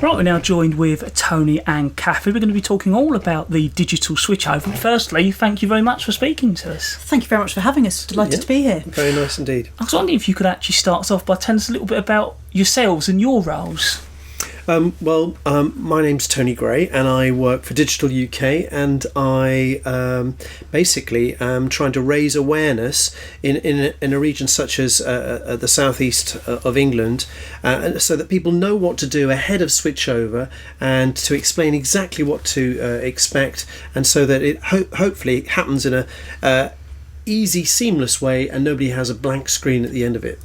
Right, we're now joined with Tony and Kathy. We're going to be talking all about the digital switchover. Firstly, thank you very much for speaking to us. Thank you very much for having us. Delighted to be here. Very nice indeed. I was wondering if you could actually start us off by telling us a little bit about yourselves and your roles. My name's Tony Gray and I work for Digital UK, and I basically am trying to raise awareness in a region such as the southeast of England, so that people know what to do ahead of switchover, and to explain exactly what to expect, and so that it hopefully happens in a easy, seamless way and nobody has a blank screen at the end of it.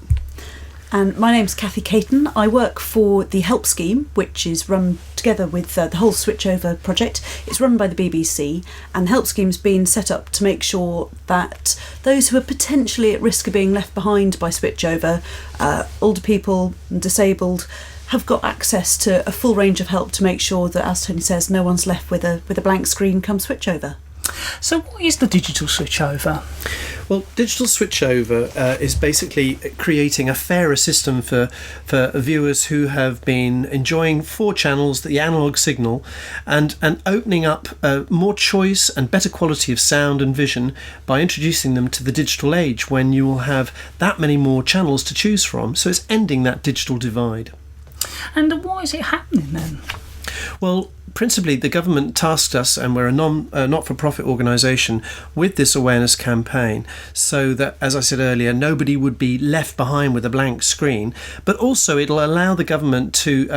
And my name's Kathy Caton. I work for the Help Scheme, which is run together with the whole switchover project. It's run by the BBC, and the Help Scheme's been set up to make sure that those who are potentially at risk of being left behind by switchover, older people and disabled, have got access to a full range of help to make sure that, as Tony says, no one's left with a blank screen come switchover. So what is the digital switchover? Well, digital switchover is basically creating a fairer system for viewers who have been enjoying 4 channels, the analogue signal, and opening up more choice and better quality of sound and vision by introducing them to the digital age, when you will have that many more channels to choose from. So it's ending that digital divide. And why is it happening then? Well, principally the government tasked us, and we're a not-for-profit organisation, with this awareness campaign, so that, as I said earlier, nobody would be left behind with a blank screen, but also it'll allow the government to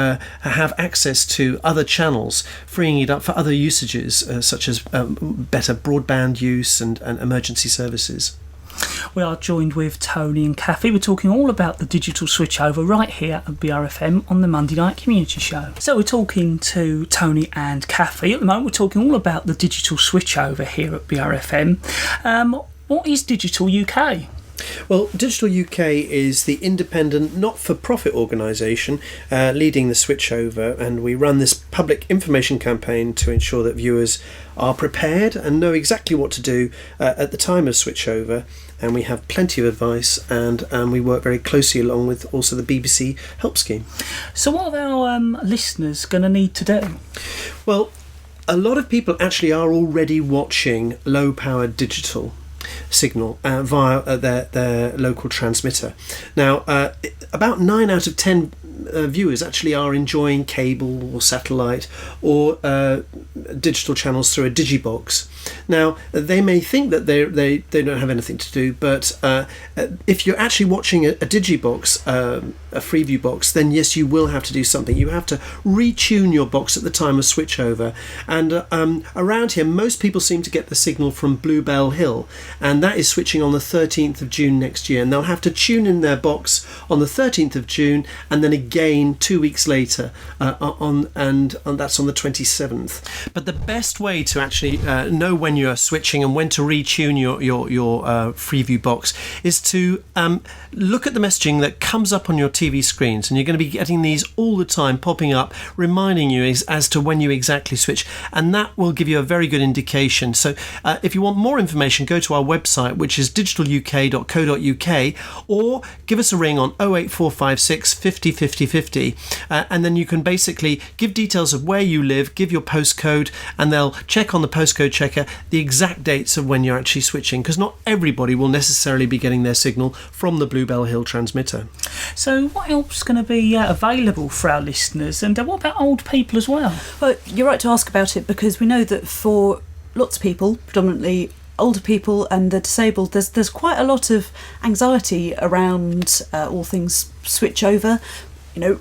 have access to other channels, freeing it up for other usages, such as better broadband use and emergency services. We are joined with Tony and Kathy. We're talking all about the digital switchover right here at BRFM on the Monday Night Community Show. So we're talking to Tony and Kathy. At the moment we're talking all about the digital switchover here at BRFM. What is Digital UK? Well, Digital UK is the independent, not-for-profit organisation leading the switchover, and we run this public information campaign to ensure that viewers are prepared and know exactly what to do at the time of switchover. And we have plenty of advice, and we work very closely along with also the BBC Help Scheme. So what are our listeners going to need to do? Well, a lot of people actually are already watching low-powered digital signal via their local transmitter. Now, about 9 out of 10 viewers actually are enjoying cable or satellite or digital channels through a digibox. Now, they may think that they don't have anything to do, but if you're actually watching a digibox, a Freeview box, then yes, you will have to do something. You have to retune your box at the time of switchover. And around here, most people seem to get the signal from Bluebell Hill, and that is switching on the 13th of June next year. And they'll have to tune in their box on the 13th of June, and then again 2 weeks later, that's on the 27th. But the best way to actually know when you're switching and when to retune your Freeview box is to look at the messaging that comes up on your TV screens, and you're going to be getting these all the time popping up, reminding you as to when you exactly switch, and that will give you a very good indication. So if you want more information, go to our website, which is digitaluk.co.uk, or give us a ring on 08456 50 50 50, and then you can basically give details of where you live, give your postcode, and they'll check on the postcode checker the exact dates of when you're actually switching, because not everybody will necessarily be getting their signal from the Bluebell Hill transmitter. So what else is going to be available for our listeners, and what about old people as well? Well, you're right to ask about it, because we know that for lots of people, predominantly older people and the disabled, there's quite a lot of anxiety around all things switchover. You know,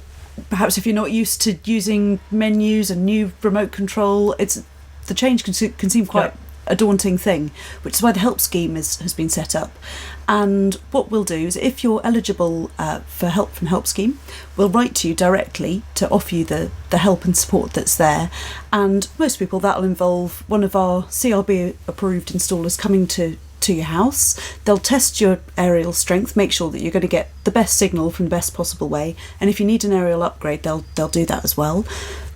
perhaps if you're not used to using menus and new remote control, the change can seem quite a daunting thing, which is why the Help Scheme has been set up. And what we'll do is, if you're eligible for help from Help Scheme, we'll write to you directly to offer you the help and support that's there. And most people, that'll involve one of our CRB approved installers coming to your house. They'll test your aerial strength, make sure that you're going to get the best signal from the best possible way, and if you need an aerial upgrade, they'll do that as well.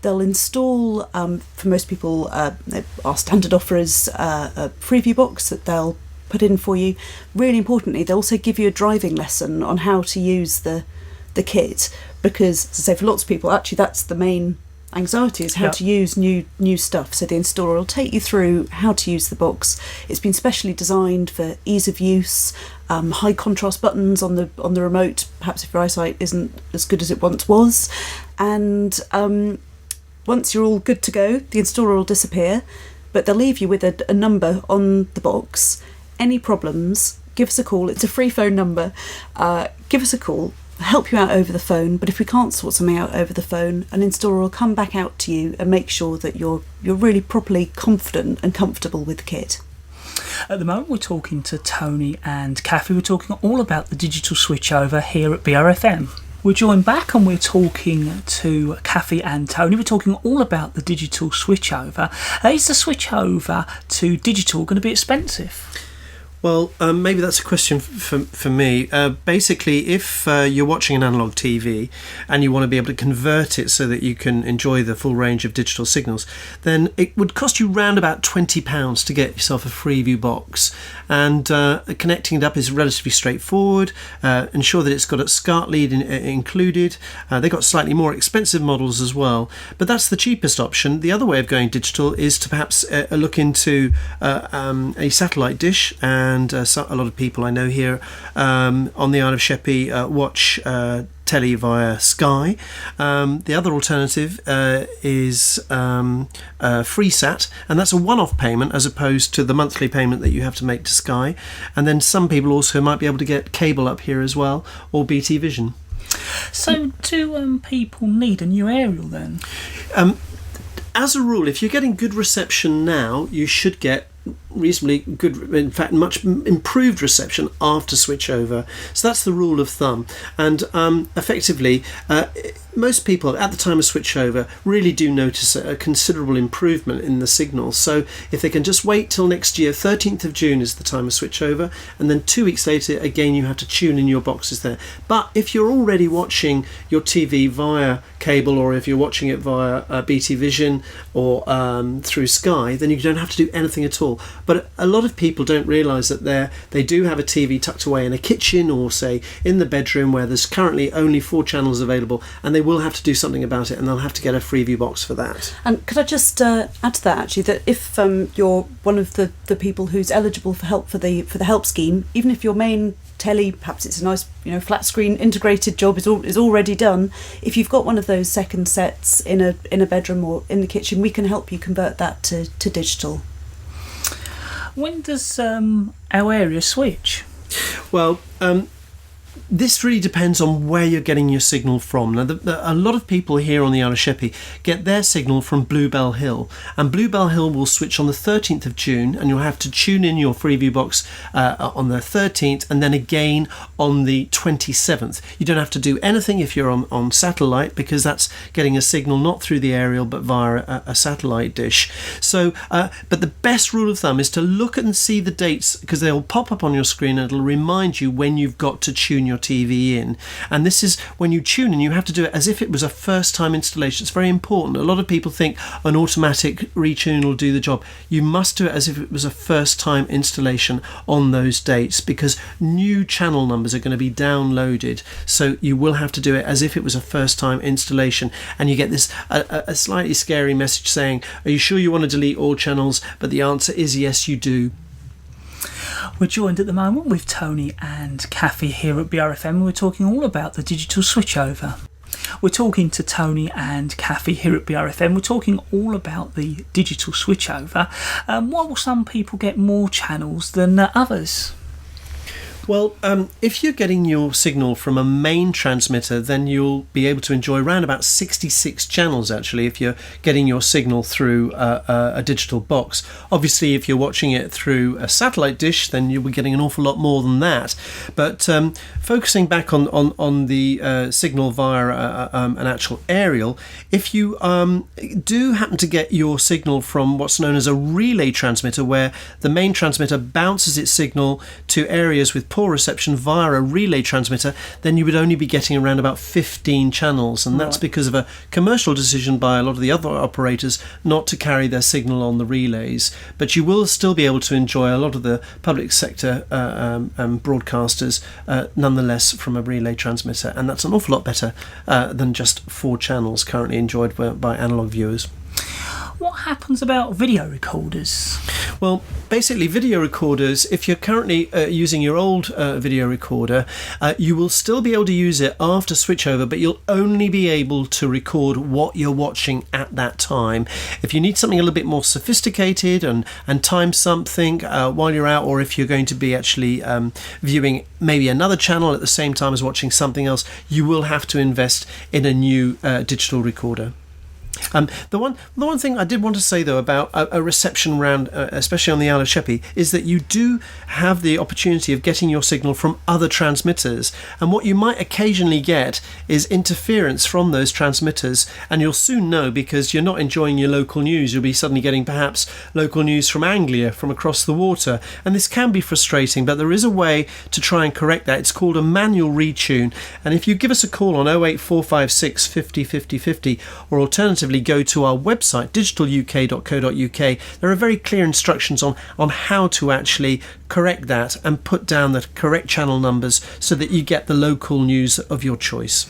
They'll install, for most people, our standard offer is a Freeview box that they'll put in for you. Really importantly, they'll also give you a driving lesson on how to use the kit, because, as I say, for lots of people, actually that's the main anxiety is how to use new stuff. So the installer will take you through how to use the box. It's been specially designed for ease of use, high contrast buttons on the remote, perhaps if your eyesight isn't as good as it once was. And once you're all good to go, the installer will disappear, but they'll leave you with a number on the box. Any problems, give us a call. It's a free phone number. Give us a call. Help you out over the phone, but if we can't sort something out over the phone, an installer will come back out to you and make sure that you're really properly confident and comfortable with the kit. At the moment we're talking to Tony and Kathy. We're talking all about the digital switchover here at BRFM. We're joined back and we're talking to Kathy and Tony. We're talking all about the digital switchover. Is the switchover to digital going to be expensive? Well, maybe that's a question for me. Basically, if you're watching an analogue TV and you want to be able to convert it so that you can enjoy the full range of digital signals, then it would cost you round about £20 to get yourself a Freeview box. And connecting it up is relatively straightforward. Ensure that it's got a SCART lead included. They've got slightly more expensive models as well, but that's the cheapest option. The other way of going digital is to perhaps look into a satellite dish. And a lot of people I know here on the Isle of Sheppey watch telly via Sky. The other alternative is FreeSat, and that's a one-off payment as opposed to the monthly payment that you have to make to Sky. And then some people also might be able to get cable up here as well, or BT Vision. So do people need a new aerial then? As a rule, if you're getting good reception now, you should get reasonably good, in fact much improved reception after switchover. So that's the rule of thumb. And effectively most people at the time of switchover really do notice a considerable improvement in the signal. So if they can just wait till next year, 13th of June is the time of switchover, and then 2 weeks later again you have to tune in your boxes there. But if you're already watching your TV via cable, or if you're watching it via BT Vision or through Sky, then you don't have to do anything at all. But a lot of people don't realise that they do have a TV tucked away in a kitchen, or say in the bedroom where there's currently only 4 channels available, and they will have to do something about it, and they'll have to get a Freeview box for that. And could I just add to that, actually, that if you're one of the people who's eligible for help for the help scheme, even if your main telly, perhaps it's a nice flat screen integrated job, is already done, if you've got one of those second sets in a bedroom or in the kitchen, we can help you convert that to digital. When does our area switch? Well, this really depends on where you're getting your signal from. Now, a lot of people here on the Isle of Sheppey get their signal from Bluebell Hill, and Bluebell Hill will switch on the 13th of June, and you'll have to tune in your Freeview box on the 13th, and then again on the 27th. You don't have to do anything if you're on satellite, because that's getting a signal not through the aerial but via a satellite dish. So, but the best rule of thumb is to look and see the dates, because they'll pop up on your screen and it'll remind you when you've got to tune your TV in. And this is when you tune in, you have to do it as if it was a first time installation. It's very important. A lot of people think an automatic retune will do the job. You must do it as if it was a first time installation on those dates, because new channel numbers are going to be downloaded, so you will have to do it as if it was a first time installation. And you get this a slightly scary message saying, are you sure you want to delete all channels? But the answer is yes, you do. We're joined at the moment with Tony and Kathy here at BRFM. We're talking all about the digital switchover. We're talking to Tony and Kathy here at BRFM. We're talking all about the digital switchover. Why will some people get more channels than others? Well, if you're getting your signal from a main transmitter, then you'll be able to enjoy around about 66 channels, actually, if you're getting your signal through a digital box. Obviously, if you're watching it through a satellite dish, then you'll be getting an awful lot more than that. But focusing back on the signal via an actual aerial, if you do happen to get your signal from what's known as a relay transmitter, where the main transmitter bounces its signal to areas with poor reception via a relay transmitter, then you would only be getting around about 15 channels, and that's because of a commercial decision by a lot of the other operators not to carry their signal on the relays. But you will still be able to enjoy a lot of the public sector broadcasters nonetheless from a relay transmitter, and that's an awful lot better than just 4 channels currently enjoyed by analogue viewers. What happens about video recorders? Well, basically video recorders, if you're currently using your old video recorder, you will still be able to use it after switchover, but you'll only be able to record what you're watching at that time. If you need something a little bit more sophisticated and time something while you're out, or if you're going to be actually viewing maybe another channel at the same time as watching something else, you will have to invest in a new digital recorder. The one thing I did want to say though about a reception round, especially on the Isle of Sheppey, is that you do have the opportunity of getting your signal from other transmitters, and what you might occasionally get is interference from those transmitters, and you'll soon know because you're not enjoying your local news. You'll be suddenly getting perhaps local news from Anglia, from across the water, and this can be frustrating, but there is a way to try and correct that. It's called a manual retune, and if you give us a call on 08456 50 50 50, or alternatively go to our website digitaluk.co.uk, there are very clear instructions on how to actually correct that and put down the correct channel numbers so that you get the local news of your choice.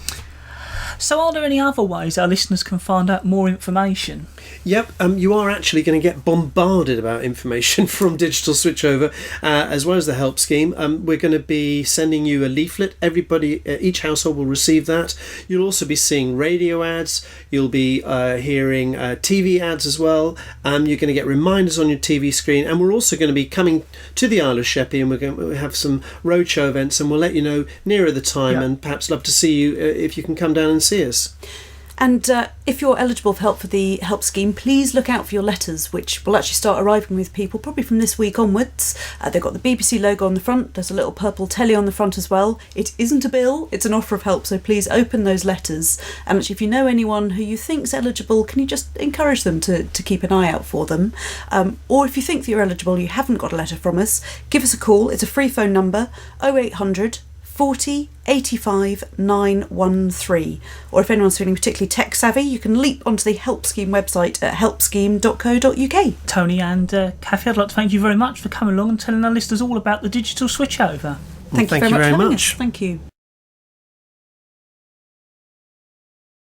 So are there any other ways our listeners can find out more information? Yep, you are actually going to get bombarded about information from Digital Switchover, as well as the help scheme. We're going to be sending you a leaflet. Everybody, each household will receive that. You'll also be seeing radio ads. You'll be hearing TV ads as well. You're going to get reminders on your TV screen, and we're also going to be coming to the Isle of Sheppey, and we're going to have some roadshow events, and we'll let you know nearer the time, and perhaps love to see you if you can come down and see us. And if you're eligible for help for the help scheme, please look out for your letters, which will actually start arriving with people probably from this week onwards. They've got the BBC logo on the front. There's a little purple telly on the front as well. It isn't a bill, it's an offer of help, so please open those letters. And actually, if you know anyone who you think's eligible, can you just encourage them to keep an eye out for them? Or if you think that you're eligible, you haven't got a letter from us, give us a call. It's a free phone number, 0800 40 85 913. Or if anyone's feeling particularly tech savvy, you can leap onto the Help Scheme website at helpscheme.co.uk. Tony and Kathy, I'd like to thank you very much for coming along and telling our listeners all about the digital switchover. Thank you very much. Thank you.